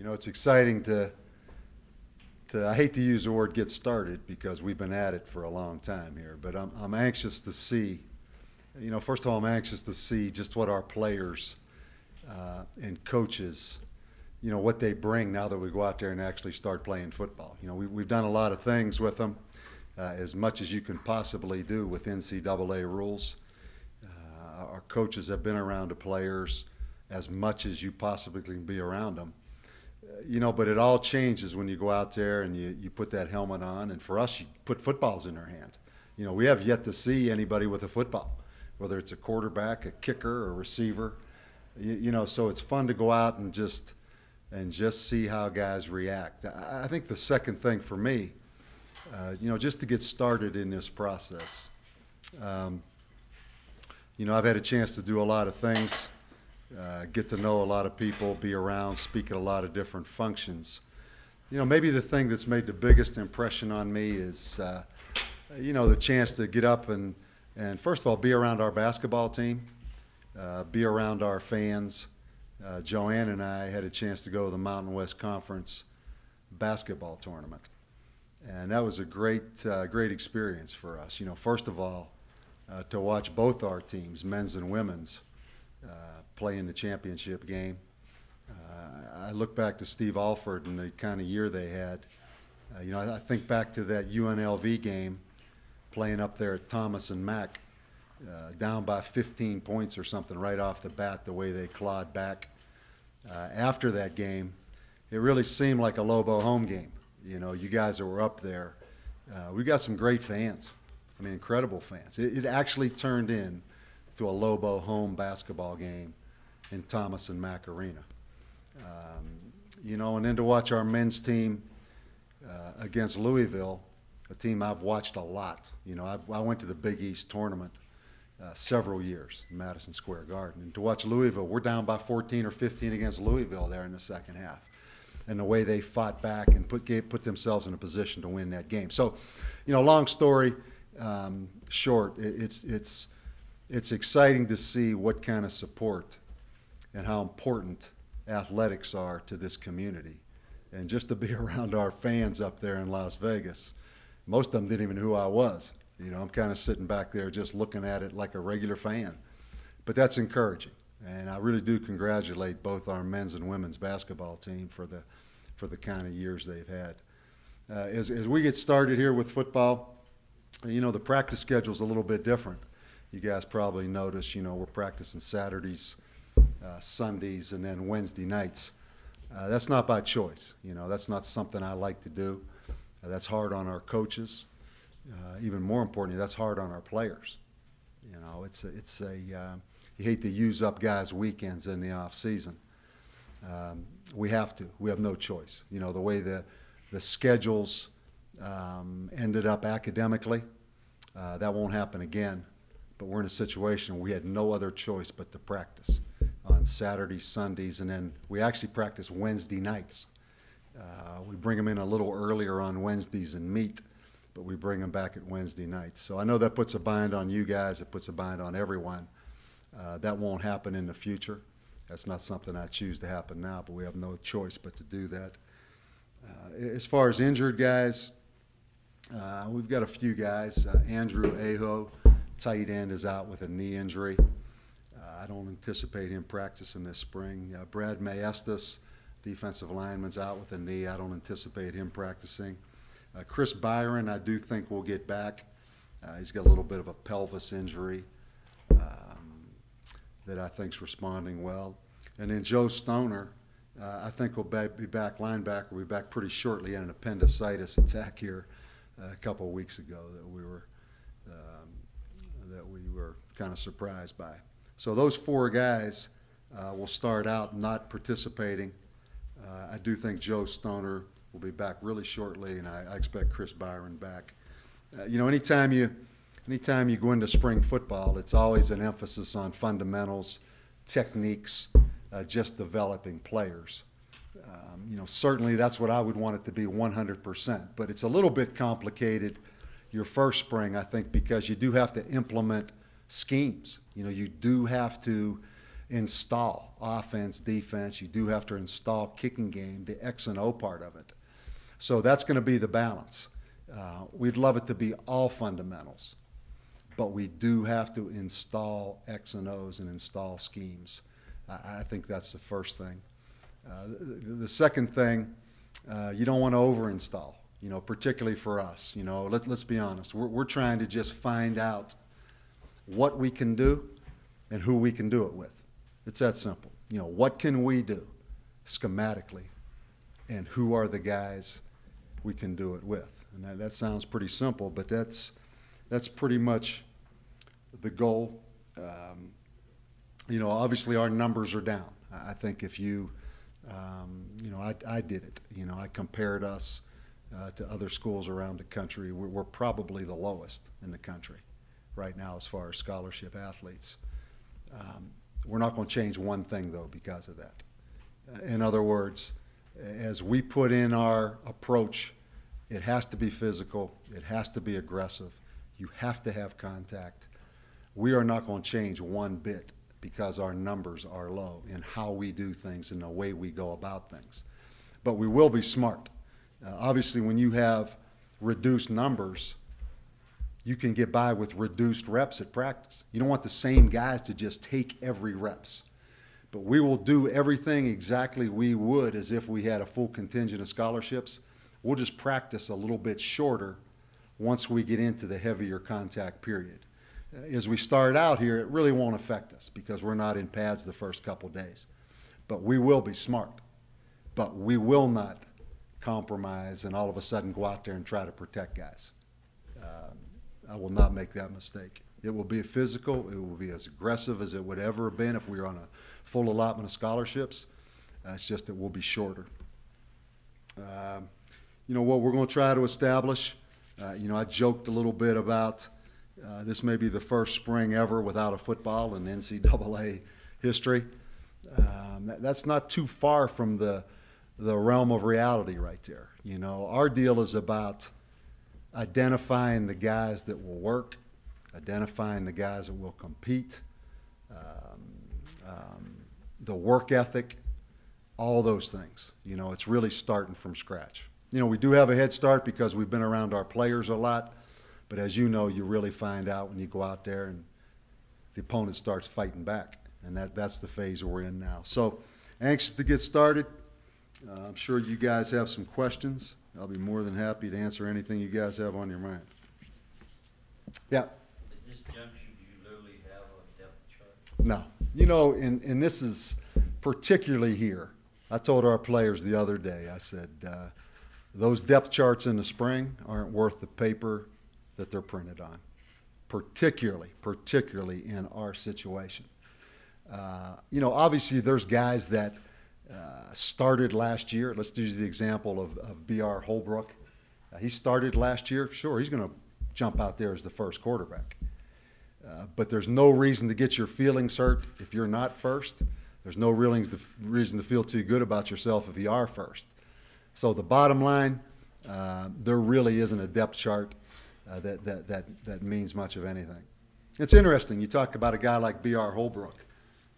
You know, it's exciting I hate to use the word get started because we've been at it for a long time here, but I'm anxious to see, you know, first of all, I'm anxious to see just what our players and coaches, you know, what they bring now that we go out there and actually start playing football. You know, we've done a lot of things with them, as much as you can possibly do with NCAA rules. Our coaches have been around the players as much as you possibly can be around them. You know, but it all changes when you go out there and you put that helmet on. And for us, you put footballs in their hand. You know, we have yet to see anybody with a football, whether it's a quarterback, a kicker, or a receiver. You know, so it's fun to go out and just see how guys react. I think the second thing for me, you know, just to get started in this process, you know, I've had a chance to do a lot of things. Get to know a lot of people, be around, speak at a lot of different functions. You know, maybe the thing that's made the biggest impression on me is, you know, the chance to get up and first of all, be around our basketball team, be around our fans. Joanne and I had a chance to go to the Mountain West Conference basketball tournament. And that was a great experience for us. You know, first of all, to watch both our teams, men's and women's, play in the championship game. I look back to Steve Alford and the kind of year they had. You know, I think back to that UNLV game, playing up there at Thomas and Mack, down by 15 points or something right off the bat, the way they clawed back. After that game, it really seemed like a Lobo home game. You know, you guys that were up there, we got some great fans. I mean, incredible fans. It actually turned in to a Lobo home basketball game in Thomas and Mack Arena. You know, and then to watch our men's team against Louisville, a team I've watched a lot. You know, I went to the Big East tournament several years in Madison Square Garden. And to watch Louisville, we're down by 14 or 15 against Louisville there in the second half. And the way they fought back and put themselves in a position to win that game. So, you know, long story short, it's exciting to see what kind of support and how important athletics are to this community. And just to be around our fans up there in Las Vegas, most of them didn't even know who I was. You know, I'm kind of sitting back there just looking at it like a regular fan. But that's encouraging. And I really do congratulate both our men's and women's basketball team for the kind of years they've had. As we get started here with football, you know, the practice schedule is a little bit different. You guys probably noticed, you know, we're practicing Saturdays, Sundays, and then Wednesday nights. That's not by choice. You know, that's not something I like to do. That's hard on our coaches. Even more importantly, that's hard on our players. You know, you hate to use up guys' weekends in the off season. We have to. We have no choice. You know, the way the schedules ended up academically, that won't happen again. But we're in a situation where we had no other choice but to practice on Saturdays, Sundays, and then we actually practice Wednesday nights. We bring them in a little earlier on Wednesdays and meet, but we bring them back at Wednesday nights. So I know that puts a bind on you guys. It puts a bind on everyone. That won't happen in the future. That's not something I choose to happen now, but we have no choice but to do that. As far as injured guys, we've got a few guys. Andrew Aho, tight end, is out with a knee injury. I don't anticipate him practicing this spring. Brad Maestas, defensive lineman's out with a knee. I don't anticipate him practicing. Chris Byron, I do think will get back. He's got a little bit of a pelvis injury that I think's responding well. And then Joe Stoner, I think will be back, linebacker, will be back pretty shortly. He had an appendicitis attack here a couple of weeks ago that we were kind of surprised by. So those four guys will start out not participating. I do think Joe Stoner will be back really shortly, and I expect Chris Byron back. You know, anytime you go into spring football, it's always an emphasis on fundamentals, techniques, just developing players. You know, certainly that's what I would want it to be 100%, but it's a little bit complicated your first spring, I think, because you do have to implement schemes. You know, you do have to install offense, defense. You do have to install kicking game, the X and O part of it. So that's going to be the balance. We'd love it to be all fundamentals, but we do have to install X and O's and install schemes. I think that's the first thing. The second thing, you don't want to over-install, particularly for us. Let's be honest. We're trying to just find out what we can do and who we can do it with. It's that simple. What can we do schematically, and who are the guys we can do it with? And that sounds pretty simple, but that's pretty much the goal. Obviously our numbers are down. I think if I did it. I compared us to other schools around the country. We're probably the lowest in the country right now as far as scholarship athletes. We're not going to change one thing, though, because of that. In other words, as we put in our approach, it has to be physical. It has to be aggressive. You have to have contact. We are not going to change one bit because our numbers are low in how we do things and the way we go about things. But we will be smart. Obviously, when you have reduced numbers, you can get by with reduced reps at practice. You don't want the same guys to just take every reps. But we will do everything exactly we would as if we had a full contingent of scholarships. We'll just practice a little bit shorter once we get into the heavier contact period. As we start out here, it really won't affect us because we're not in pads the first couple days. But we will be smart. But we will not compromise and all of a sudden go out there and try to protect guys. I will not make that mistake. It will be physical. It will be as aggressive as it would ever have been if we were on a full allotment of scholarships. It's just that we'll be shorter. What we're going to try to establish, I joked a little bit about this may be the first spring ever without a football in NCAA history. That's not too far from the realm of reality right there. Our deal is about identifying the guys that will work, identifying the guys that will compete, the work ethic, all those things. It's really starting from scratch. We do have a head start because we've been around our players a lot, but as you know, you really find out when you go out there and the opponent starts fighting back, and that's the phase we're in now. So anxious to get started. I'm sure you guys have some questions. I'll be more than happy to answer anything you guys have on your mind. Yeah? At this juncture, do you literally have a depth chart? No. And this is particularly here. I told our players the other day, I said, those depth charts in the spring aren't worth the paper that they're printed on, particularly in our situation. Obviously there's guys that started last year. Let's use the example of B.R. Holbrook. He started last year. Sure, he's going to jump out there as the first quarterback. But there's no reason to get your feelings hurt if you're not first. There's no reason to feel too good about yourself if you are first. So the bottom line, there really isn't a depth chart that means much of anything. It's interesting. You talk about a guy like B.R. Holbrook.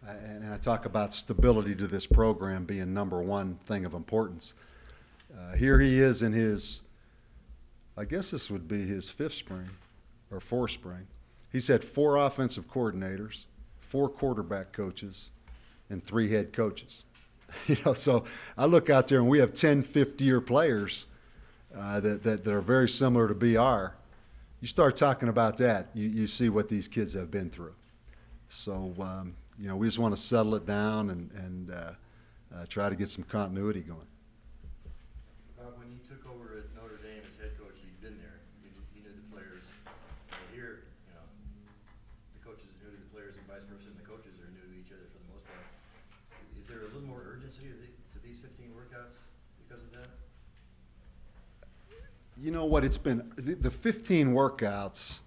And I talk about stability to this program being number one thing of importance. Here he is in his, I guess this would be his fifth spring or fourth spring. He's had 4 offensive coordinators, 4 quarterback coaches, and 3 head coaches. So I look out there and we have 10 fifth-year players that are very similar to BR. You start talking about that, you see what these kids have been through. So, we just want to settle it down and try to get some continuity going. When you took over at Notre Dame as head coach, you'd been there. You knew the players. Here, the coaches are new to the players and vice versa, and the coaches are new to each other for the most part. Is there a little more urgency to these 15 workouts because of that? You know what? It's been the 15 workouts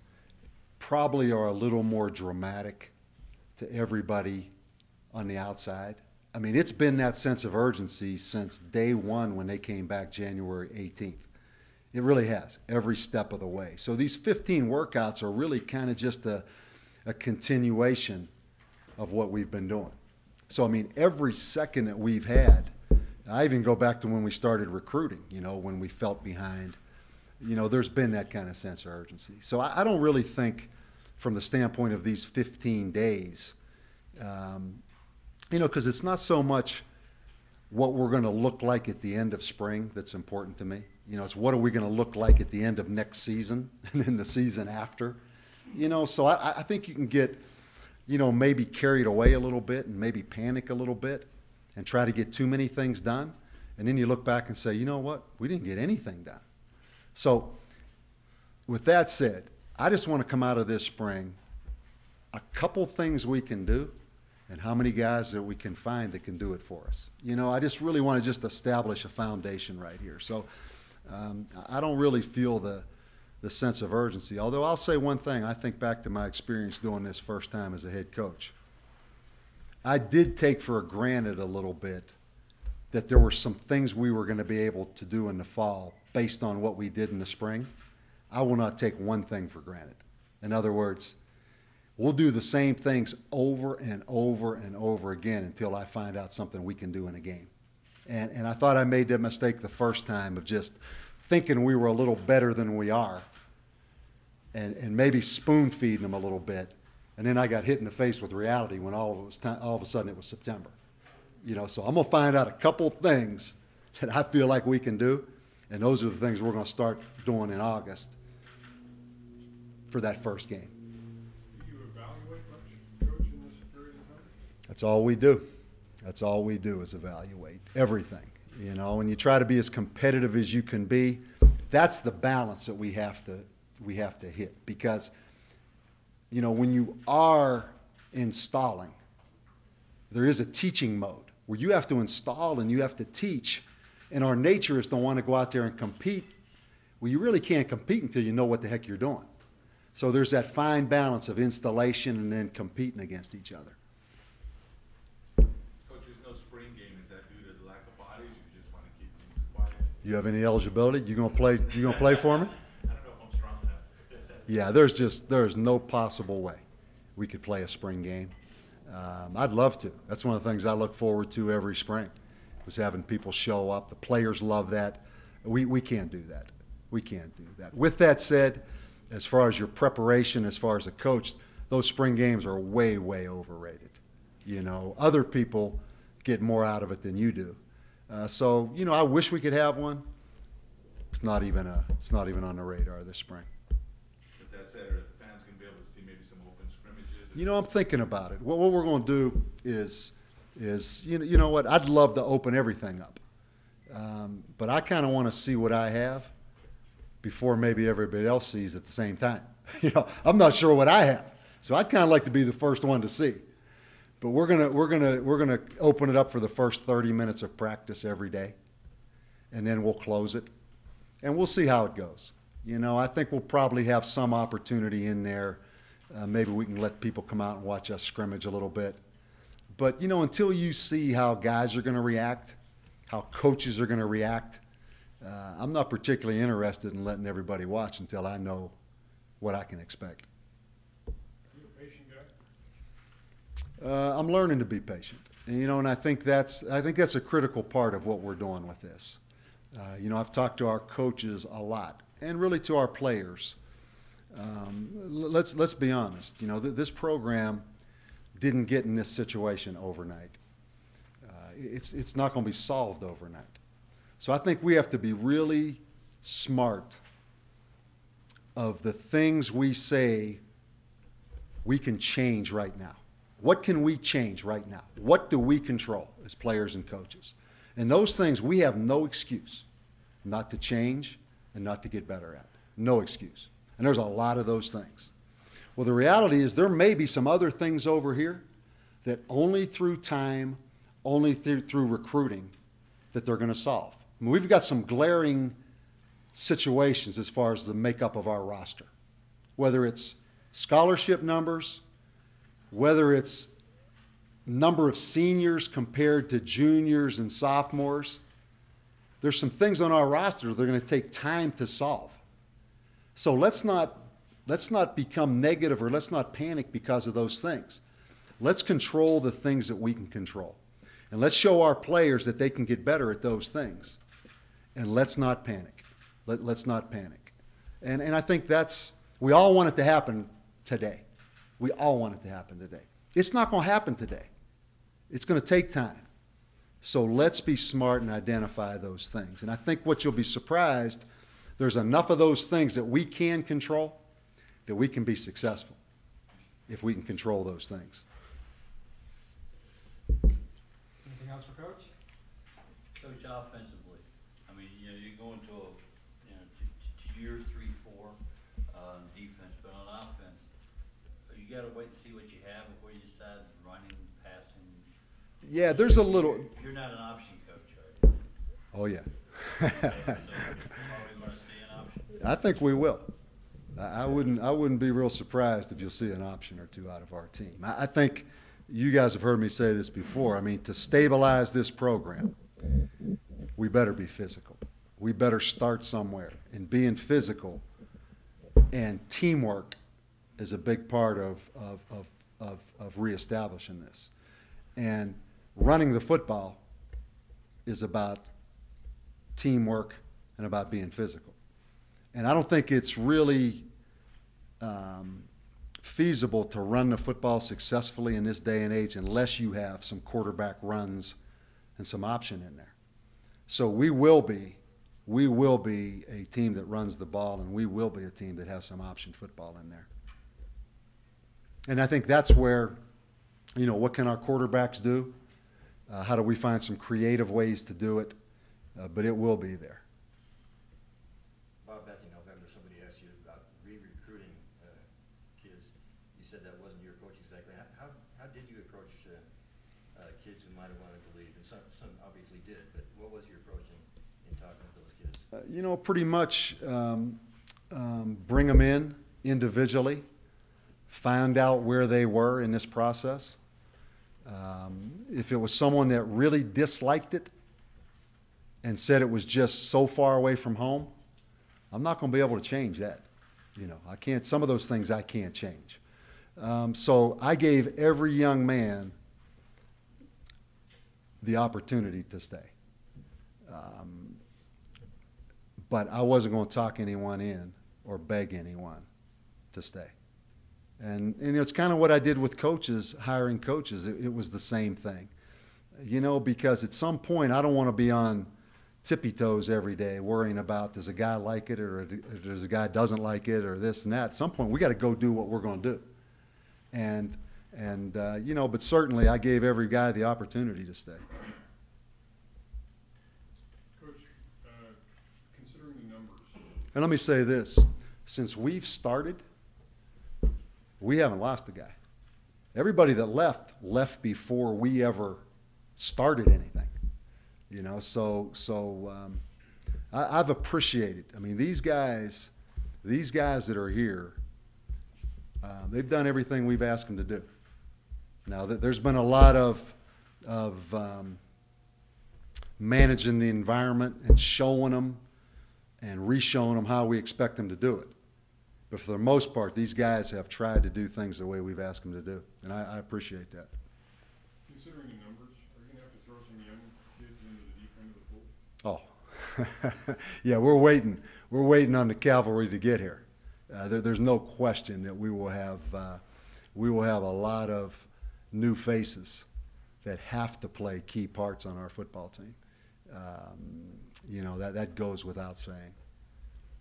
probably are a little more dramatic to everybody on the outside. I mean, it's been that sense of urgency since day one when they came back January 18th. It really has, every step of the way. So these 15 workouts are really kind of just a continuation of what we've been doing. So, I mean, every second that we've had, I even go back to when we started recruiting, you know, when we felt behind, you know, there's been that kind of sense of urgency. So I don't really think from the standpoint of these 15 days, you know, because it's not so much what we're going to look like at the end of spring that's important to me. You know, it's what are we going to look like at the end of next season and then the season after. You know, so I think you can get, you know, maybe carried away a little bit and maybe panic a little bit and try to get too many things done. And then you look back and say, you know what, we didn't get anything done. So with that said, I just want to come out of this spring, a couple things we can do and how many guys that we can find that can do it for us. You know, I just really want to just establish a foundation right here. So I don't really feel the sense of urgency. Although I'll say one thing, I think back to my experience doing this first time as a head coach. I did take for granted a little bit that there were some things we were going to be able to do in the fall based on what we did in the spring. I will not take one thing for granted. In other words, we'll do the same things over and over and over again until I find out something we can do in a game. And I thought I made that mistake the first time of just thinking we were a little better than we are and maybe spoon-feeding them a little bit. And then I got hit in the face with reality when all of a sudden it was September. You know, so I'm going to find out a couple things that I feel like we can do, and those are the things we're going to start doing in August for that first game. Do you evaluate much, Coach, in this period of time? That's all we do. That's all we do is evaluate everything. You know, and you try to be as competitive as you can be. That's the balance that we have to hit, because, you know, when you are installing, there is a teaching mode where you have to install and you have to teach, and our nature is to want to go out there and compete. Well, you really can't compete until you know what the heck you're doing. So there's that fine balance of installation and then competing against each other. Coach, there's no spring game. Is that due to the lack of bodies? You just want to keep things quiet? You have any eligibility? You gonna play? You gonna play for me? I don't know if I'm strong enough. Yeah, there's no possible way we could play a spring game. I'd love to. That's one of the things I look forward to every spring, was having people show up. The players love that. We can't do that. We can't do that. With that said, as far as your preparation, as far as a coach, those spring games are way, way overrated. You know, other people get more out of it than you do. So, you know, I wish we could have one. It's not even on the radar this spring. With that said, are the fans going to be able to see maybe some open scrimmages? You know, I'm thinking about it. What we're going to do is you know what? I'd love to open everything up, but I kind of want to see what I have before maybe everybody else sees at the same time. You know, I'm not sure what I have, so I'd kind of like to be the first one to see. But we're gonna open it up for the first 30 minutes of practice every day, and then we'll close it, and we'll see how it goes. You know, I think we'll probably have some opportunity in there. Maybe we can let people come out and watch us scrimmage a little bit. But, you know, until you see how guys are going to react, how coaches are going to react, I'm not particularly interested in letting everybody watch until I know what I can expect. Are you a patient guy? I'm learning to be patient, and, you know, and I think that's a critical part of what we're doing with this. You know, I've talked to our coaches a lot, and really to our players. Let's be honest. You know, this program didn't get in this situation overnight. It's not going to be solved overnight. So I think we have to be really smart of the things we say we can change right now. What can we change right now? What do we control as players and coaches? And those things we have no excuse not to change and not to get better at. No excuse. And there's a lot of those things. Well, the reality is there may be some other things over here that only through time, only through recruiting, that they're going to solve. I mean, we've got some glaring situations as far as the makeup of our roster, whether it's scholarship numbers, whether it's number of seniors compared to juniors and sophomores. There's some things on our roster that are going to take time to solve. So let's not become negative, or let's not panic because of those things. Let's control the things that we can control. And let's show our players that they can get better at those things. And let's not panic. Let's not panic. And I think we all want it to happen today. We all want it to happen today. It's not going to happen today. It's going to take time. So let's be smart and identify those things. And I think what you'll be surprised, there's enough of those things that we can control that we can be successful if we can control those things. Anything else for Coach? Coach, offensively, I mean, you know, you're going to a, you know, to year 3-4 defense, but on offense, you got to wait and see what you have before you decide running, passing. Yeah, there's a little. You're not an option coach, are you? Oh, yeah. So are we going to see an option? I think we will. I wouldn't be real surprised if you'll see an option or two out of our team. I think you guys have heard me say this before. I mean, to stabilize this program, we better be physical. We better start somewhere. And being physical and teamwork is a big part of reestablishing this. And running the football is about teamwork and about being physical. And I don't think it's really feasible to run the football successfully in this day and age unless you have some quarterback runs and some option in there. So we will be a team that runs the ball, and we will be a team that has some option football in there. And I think that's where, you know, what can our quarterbacks do? How do we find some creative ways to do it? But it will be there. Bob, back in November, somebody asked you about re-recruiting kids. You said that wasn't your approach exactly. How did you approach kids who might have wanted to leave? And some obviously did, but what was your approach in talking with those kids? You know, pretty much bring them in individually, find out where they were in this process. If it was someone that really disliked it and said it was just so far away from home, I'm not going to be able to change that. You know, I can't, some of those things I can't change. So I gave every young man the opportunity to stay. But I wasn't going to talk anyone in or beg anyone to stay. And it's kind of what I did with coaches, hiring coaches. It was the same thing. You know, because at some point I don't want to be on tippy toes every day worrying about does a guy like it or does a guy doesn't like it or this and that. At some point we got to go do what we're going to do. And you know, but certainly I gave every guy the opportunity to stay. Coach, considering the numbers, And let me say this, since we've started, we haven't lost a guy. Everybody that left before we ever started anything. You know, so I've appreciated. I mean, these guys that are here, they've done everything we've asked them to do. Now, there's been a lot of managing the environment and showing them and re-showing them how we expect them to do it. But for the most part, these guys have tried to do things the way we've asked them to do, and I appreciate that. considering the numbers, are you gonna have to throw some young kids into the deep end of the pool? Oh, yeah, we're waiting. We're waiting on the cavalry to get here. There's no question that we will have a lot of new faces that have to play key parts on our football team. You know, that goes without saying.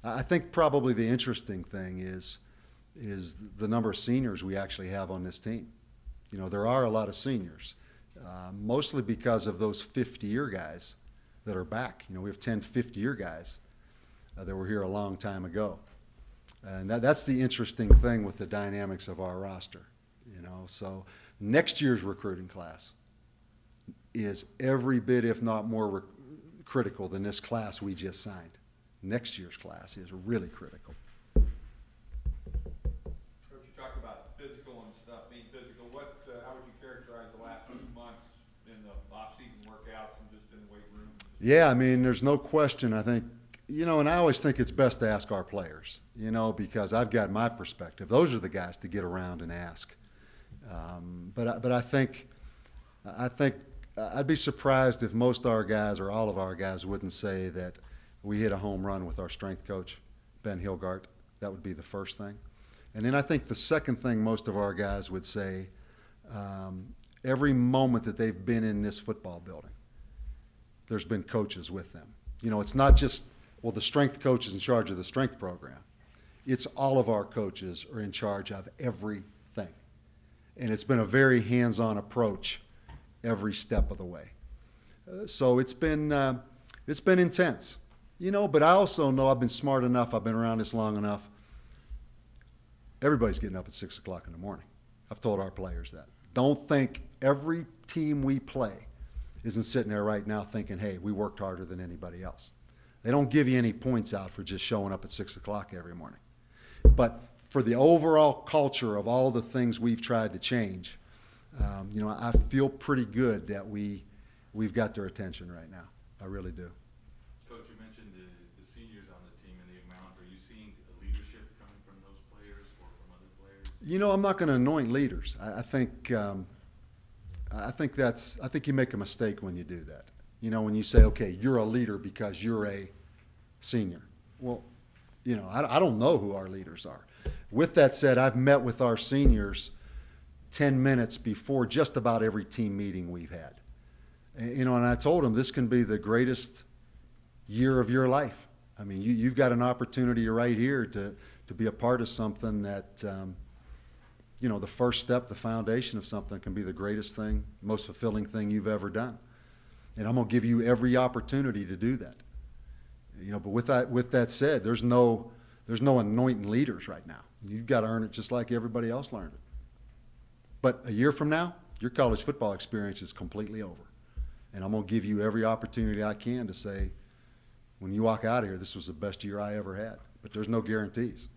I think probably the interesting thing is the number of seniors we actually have on this team. You know, there are a lot of seniors, mostly because of those 50-year guys that are back. You know, we have 10 50-year guys that were here a long time ago. And that's the interesting thing with the dynamics of our roster. You know, so next year's recruiting class is every bit, if not more, critical than this class we just signed. Next year's class is really critical. Coach, you talked about physical and stuff, being physical. How would you characterize the last 2 months in the off-season workouts and just in the weight room? Yeah, I mean, there's no question. I think, you know, and I always think it's best to ask our players, you know, because I've got my perspective. Those are the guys to get around and ask. But I think I'd be surprised if most of our guys or all of our guys wouldn't say that we hit a home run with our strength coach, Ben Hilgart. That would be the first thing. And then I think the second thing most of our guys would say, every moment that they've been in this football building, there's been coaches with them. You know, it's not just, well, the strength coach is in charge of the strength program. It's all of our coaches are in charge of everything. And it's been a very hands-on approach every step of the way. So it's been intense, you know, but I also know I've been smart enough, I've been around this long enough. Everybody's getting up at 6 o'clock in the morning. I've told our players that. Don't think every team we play isn't sitting there right now thinking, hey, we worked harder than anybody else. They don't give you any points out for just showing up at 6 o'clock every morning. But for the overall culture of all the things we've tried to change, you know, I feel pretty good that we've got their attention right now. I really do. Coach, you mentioned the seniors on the team and the amount. Are you seeing leadership coming from those players or from other players? You know, I'm not going to anoint leaders. I think you make a mistake when you do that. You know, when you say, okay, you're a leader because you're a senior. Well, you know, I don't know who our leaders are. With that said, I've met with our seniors 10 minutes before just about every team meeting we've had. You know, and I told them this can be the greatest year of your life. I mean, you've got an opportunity right here to be a part of something that, you know, the first step, the foundation of something can be the greatest thing, most fulfilling thing you've ever done. And I'm going to give you every opportunity to do that. You know, but with that said, there's no anointing leaders right now. You've got to earn it just like everybody else learned it. But a year from now, your college football experience is completely over. And I'm going to give you every opportunity I can to say, when you walk out of here, this was the best year I ever had. But there's no guarantees.